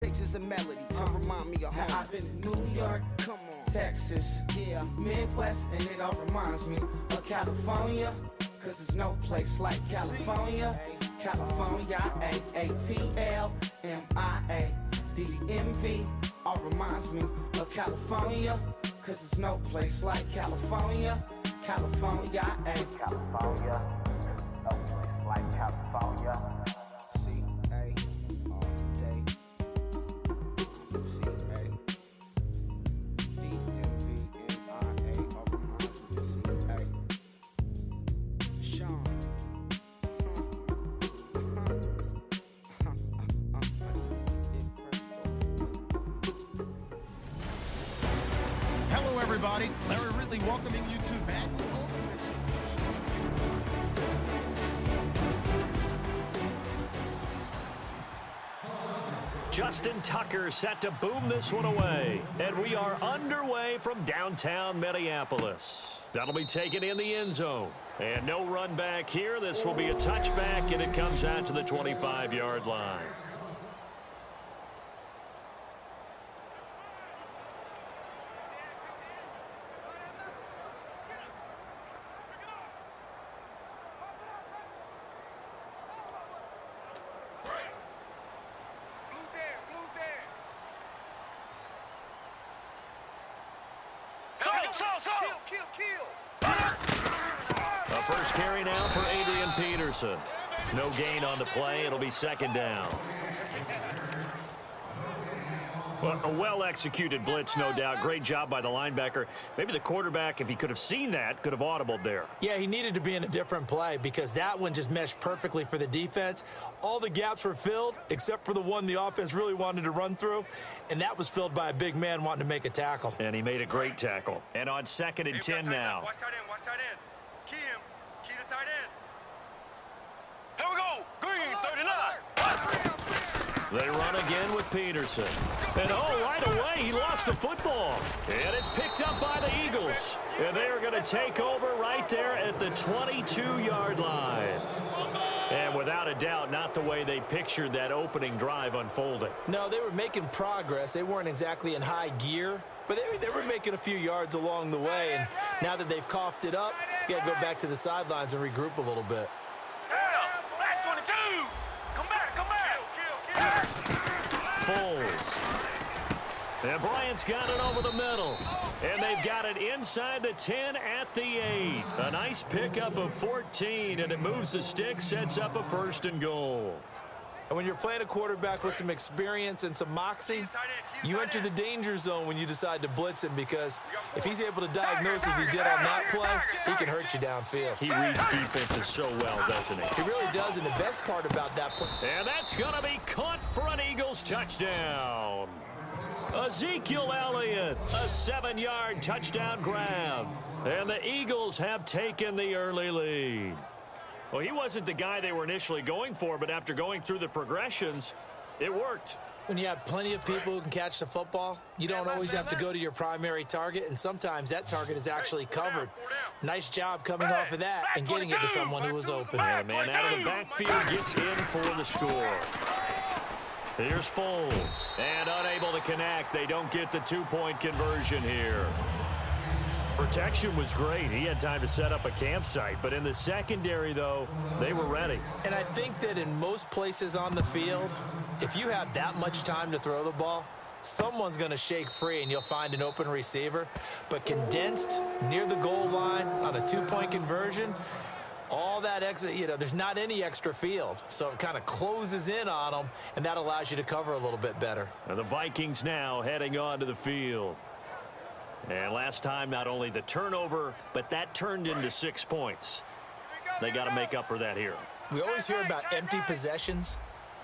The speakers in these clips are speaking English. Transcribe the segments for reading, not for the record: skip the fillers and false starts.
Takes a melody to remind me of home. I've been to New York, Come on, Texas, yeah. Midwest, and it all reminds me of California. Cause there's no place like California. California, A-A-T-L-M-I-A-D-D-M-V. All reminds me of California. Cause there's no place like California. California, California, no place like California. C-A all day. C-A D-M-V-N-I-A all reminds me of C-A. Sean. Hello, everybody. Larry Ridley welcoming you to Madden Ultimate. Justin Tucker set to boom this one away. And we are underway from downtown Minneapolis. That'll be taken in the end zone. And no run back here. This will be a touchback, and it comes out to the 25-yard line. A first carry now for Adrian Peterson. No gain on the play. It'll be second down. Well, a well-executed blitz, no doubt. Great job by the linebacker. Maybe the quarterback, if he could have seen that, could have audibled there. Yeah, he needed to be in a different play because that one just meshed perfectly for the defense. All the gaps were filled except for the one the offense really wanted to run through, and that was filled by a big man wanting to make a tackle. And he made a great tackle. And on 2nd and 10 now. Watch tight end, watch tight end. Key him. Key the tight end. Here we go. Green, 39. They run again with Peterson. And right away, he lost the football. And it's picked up by the Eagles. And they are going to take over right there at the 22-yard line. And without a doubt, not the way they pictured that opening drive unfolding. No, they were making progress. They weren't exactly in high gear, but they were making a few yards along the way. And now that they've coughed it up, you got to go back to the sidelines and regroup a little bit. Foles. And Bryant's got it over the middle. And they've got it inside the 10 at the 8. A nice pickup of 14, and it moves the stick, sets up a 1st and goal. And when you're playing a quarterback with some experience and some moxie, you enter the danger zone when you decide to blitz him, because if he's able to diagnose as he did on that play, he can hurt you downfield. He reads defenses so well, doesn't he? He really does, and the best part about that play. And that's going to be caught for an Eagles touchdown. Ezekiel Elliott, a 7-yard touchdown grab. And the Eagles have taken the early lead. Well, he wasn't the guy they were initially going for, but after going through the progressions, it worked. When you have plenty of people who can catch the football, you don't always have to go to your primary target, and sometimes that target is actually covered. Nice job coming off of that and getting it to someone who was open. Yeah, man out of the backfield gets in for the score. Here's Foles, and unable to connect. They don't get the 2-point conversion here. Protection was great. He had time to set up a campsite, but in the secondary, though, they were ready. And I think that in most places on the field, if you have that much time to throw the ball, someone's going to shake free and you'll find an open receiver. But condensed near the goal line on a 2-point conversion, all that extra, there's not any extra field. So it kind of closes in on them, and that allows you to cover a little bit better. And the Vikings now heading onto the field. And last time, not only the turnover, but that turned into 6 points. They got to make up for that here. We always hear about empty possessions,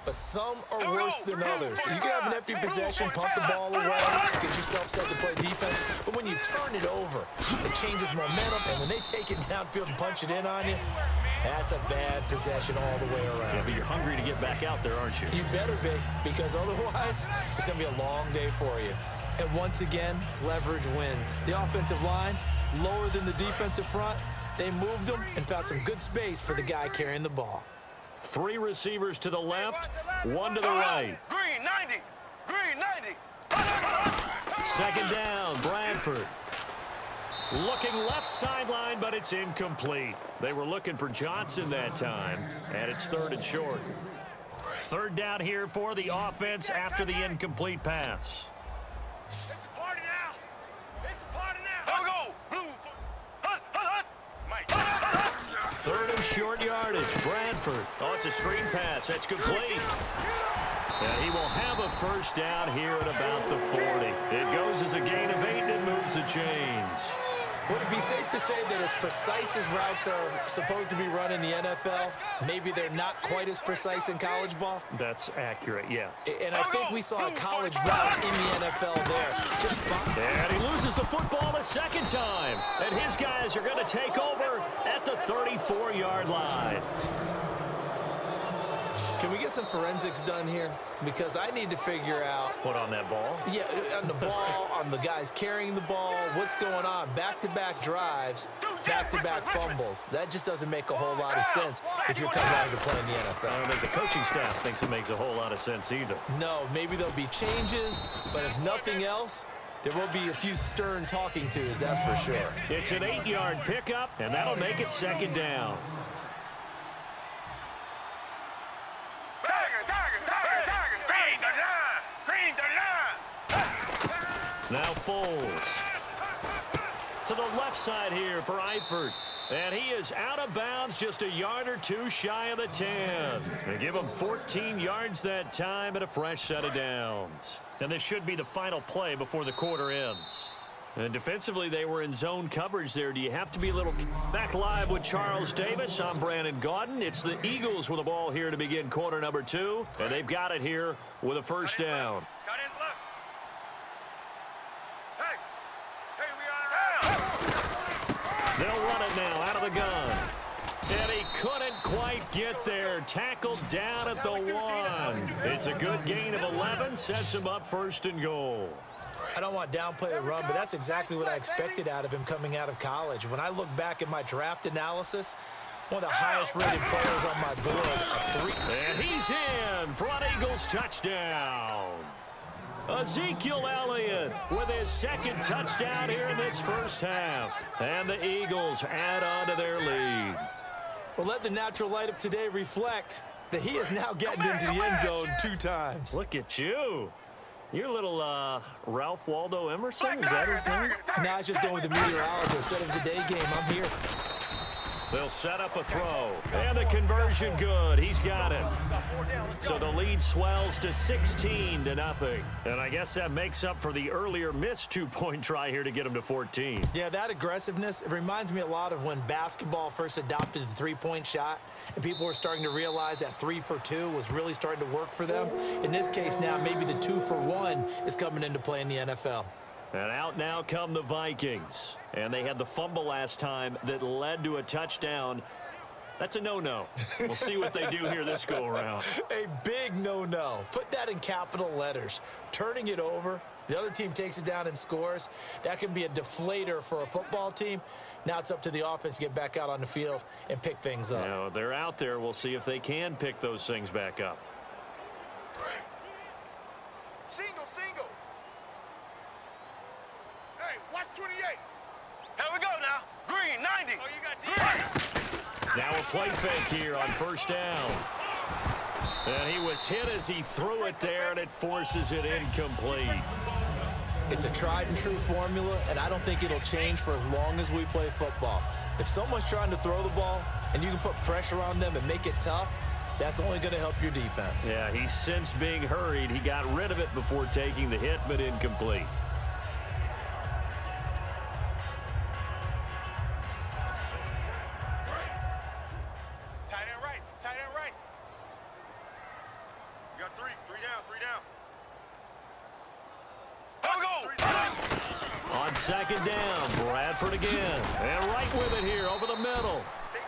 but some are worse than others. You can have an empty possession, pump the ball away, get yourself set to play defense, but when you turn it over, it changes momentum, and when they take it downfield and punch it in on you, that's a bad possession all the way around. Yeah, but you're hungry to get back out there, aren't you? You better be, because otherwise, it's going to be a long day for you. And once again, leverage wins. The offensive line, lower than the defensive front, they moved them and found some good space for the guy carrying the ball. 3 receivers to the left, 1 to the right. Green, 90. Second down, Bradford. Looking left sideline, but it's incomplete. They were looking for Johnson that time, and it's 3rd and short. Third down here for the offense after the incomplete pass. It's a party now. It's a party now. Here we go. Blue. Hut, hut, hut. Mike. 3rd and short yardage, Bradford. Oh, it's a screen pass. That's complete. And he will have a first down here at about the 40. It goes as a gain of 8 and it moves the chains. Would it be safe to say that as precise as routes are supposed to be run in the NFL, maybe they're not quite as precise in college ball? That's accurate, yeah. And I think we saw a college route in the NFL there. And he loses the football a second time. And his guys are going to take over at the 34-yard line. Can we get some forensics done here? Because I need to figure out... What, on that ball? Yeah, on the ball, on the guys carrying the ball, what's going on? Back-to-back drives, back-to-back fumbles. That just doesn't make a whole lot of sense if you're coming out to play in the NFL. I don't think the coaching staff thinks it makes a whole lot of sense either. No, maybe there'll be changes, but if nothing else, there will be a few stern talking tos, that's for sure. It's an 8-yard pickup, and that'll make it second down. Now Foles. To the left side here for Eifert. And he is out of bounds just a yard or two shy of the 10. They give him 14 yards that time and a fresh set of downs. And this should be the final play before the quarter ends. And defensively, they were in zone coverage there. Do you have to be a little... Back live with Charles Davis. I'm Brandon Gaudin. It's the Eagles with the ball here to begin quarter number 2. And they've got it here with a first down. Cut in left. Hey, we are. They'll run it now out of the gun. And he couldn't quite get there. Tackled down at the 1. It's a good gain of 11. Sets him up 1st and goal. I don't want to downplay the run, but that's exactly what I expected out of him coming out of college. When I look back at my draft analysis, one of the highest-rated players on my board, a 3. And he's in for an Eagles touchdown. Ezekiel Elliott with his second touchdown here in this first half. And the Eagles add on to their lead. Well, let the natural light of today reflect that he is now getting into the end zone 2 times. Look at you. You're a little Ralph Waldo Emerson, is that his name? Now it's just going with the meteorologist. Said it was a day game. I'm here. They'll set up a throw. And the conversion good. He's got it. So the lead swells to 16-0. And I guess that makes up for the earlier missed 2-point try here to get him to 14. Yeah, that aggressiveness, it reminds me a lot of when basketball first adopted the 3-point shot. And people were starting to realize that 3 for 2 was really starting to work for them. In this case now, maybe the 2 for 1 is coming into play in the NFL. And out now come the Vikings. And they had the fumble last time that led to a touchdown. That's a no-no. We'll see what they do here this go-around. A big no-no. Put that in capital letters. Turning it over, the other team takes it down and scores. That can be a deflator for a football team. Now it's up to the offense to get back out on the field and pick things up. Now, they're out there. We'll see if they can pick those things back up. Single. Hey, watch 28. Here we go now. Green, 90. Oh, you got Green. Now a play fake here on first down. And he was hit as he threw it there, and it forces it incomplete. It's a tried and true formula, and I don't think it'll change for as long as we play football. If someone's trying to throw the ball and you can put pressure on them and make it tough, that's only going to help your defense. Yeah, he's since being hurried. He got rid of it before taking the hit, but incomplete. Tight end right. You got 3 down. On second down, Bradford again. And right with it here over the middle.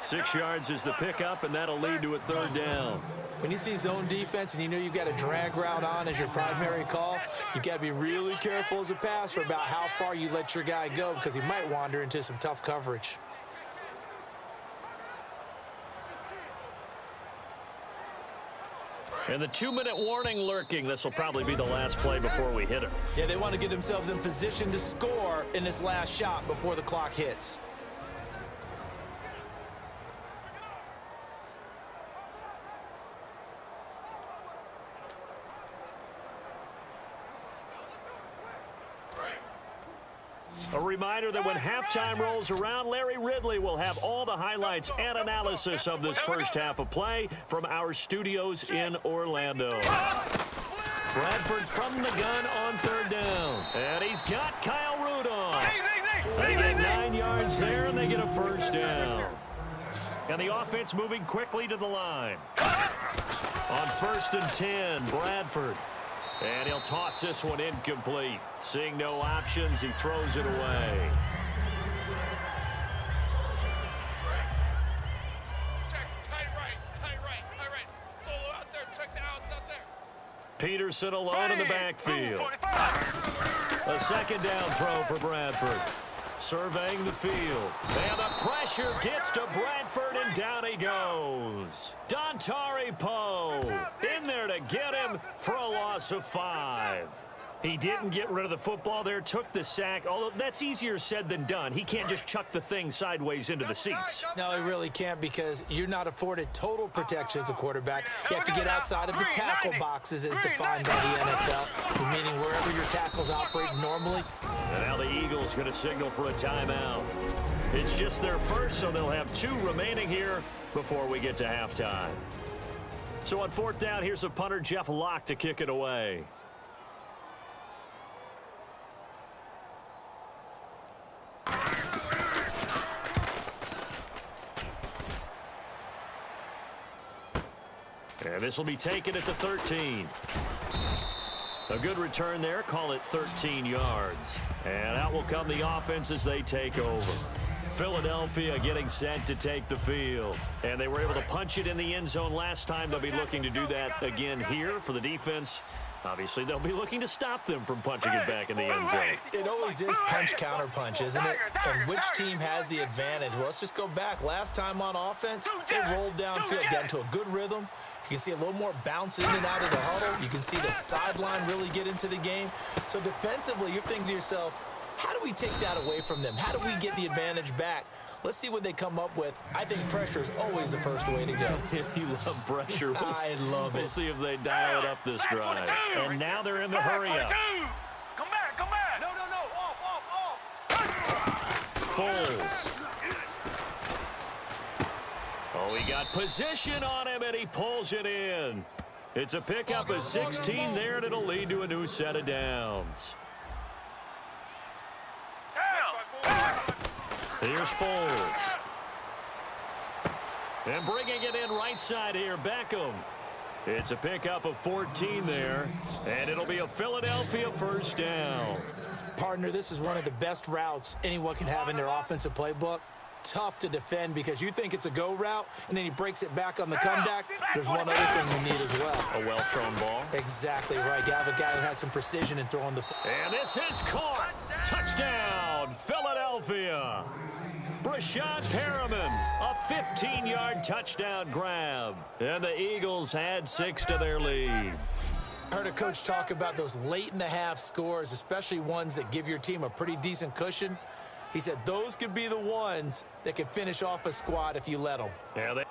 6 yards is the pickup, and that'll lead to a 3rd down. When you see zone defense and you know you've got a drag route on as your primary call, you've got to be really careful as a passer about how far you let your guy go because he might wander into some tough coverage. And the 2-minute warning lurking. This will probably be the last play before we hit it. Yeah, they want to get themselves in position to score in this last shot before the clock hits. A reminder that when halftime rolls around, Larry Ridley will have all the highlights and analysis of this first half of play from our studios in Orlando. Bradford from the gun on 3rd down. And he's got Kyle Rudolph. They get 9 yards there, and they get a 1st down. And the offense moving quickly to the line. On 1st and 10, Bradford. And he'll toss this one incomplete. Seeing no options, he throws it away. Check, tight right. Solo out there, check the outs out there. Peterson alone in the backfield. A 2nd down throw for Bradford. Surveying the field. And the pressure gets to Bradford, and down he goes. Dontari Poe in there to get him for a loss of 5. He didn't get rid of the football there, took the sack, although that's easier said than done. He can't just chuck the thing sideways into the seats. No, he really can't, because you're not afforded total protection as a quarterback. You have to get outside of the tackle boxes as defined by the NFL, meaning wherever your tackles operate normally. And now the Eagles going to signal for a timeout. It's just their first, so they'll have 2 remaining here before we get to halftime. So on 4th down, here's a punter, Jeff Locke, to kick it away. And this will be taken at the 13. A good return there. Call it 13 yards. And out will come the offense as they take over. Philadelphia getting set to take the field. And they were able to punch it in the end zone last time. They'll be looking to do that again here for the defense. Obviously, they'll be looking to stop them from punching it back in the end zone. It always is punch-counter-punch, isn't it? And which team has the advantage? Well, let's just go back. Last time on offense, they rolled downfield, got into a good rhythm. You can see a little more bounce in and out of the huddle. You can see the sideline really get into the game. So defensively, you're thinking to yourself, how do we take that away from them? How do we get the advantage back? Let's see what they come up with. I think pressure is always the first way to go. You love pressure. I love it. We'll see if they dial it up this drive. And now they're in the hurry-up. Come back. No. Off. Foles. Oh, he got position on him, and he pulls it in. It's a pickup of 16 there, and it'll lead to a new set of downs. Here's Foles. And bringing it in right side here, Beckham. It's a pickup of 14 there, and it'll be a Philadelphia 1st down. Partner, this is one of the best routes anyone can have in their offensive playbook. Tough to defend because you think it's a go route, and then he breaks it back on the comeback. There's one other thing we need as well. A well-thrown ball. Exactly right. You have a guy who has some precision in throwing the... And this is caught. Touchdown, Philadelphia. Brashad Perriman, a 15-yard touchdown grab. And the Eagles add 6 to their lead. I heard a coach talk about those late-in-the-half scores, especially ones that give your team a pretty decent cushion. He said those could be the ones that could finish off a squad if you let them. Yeah,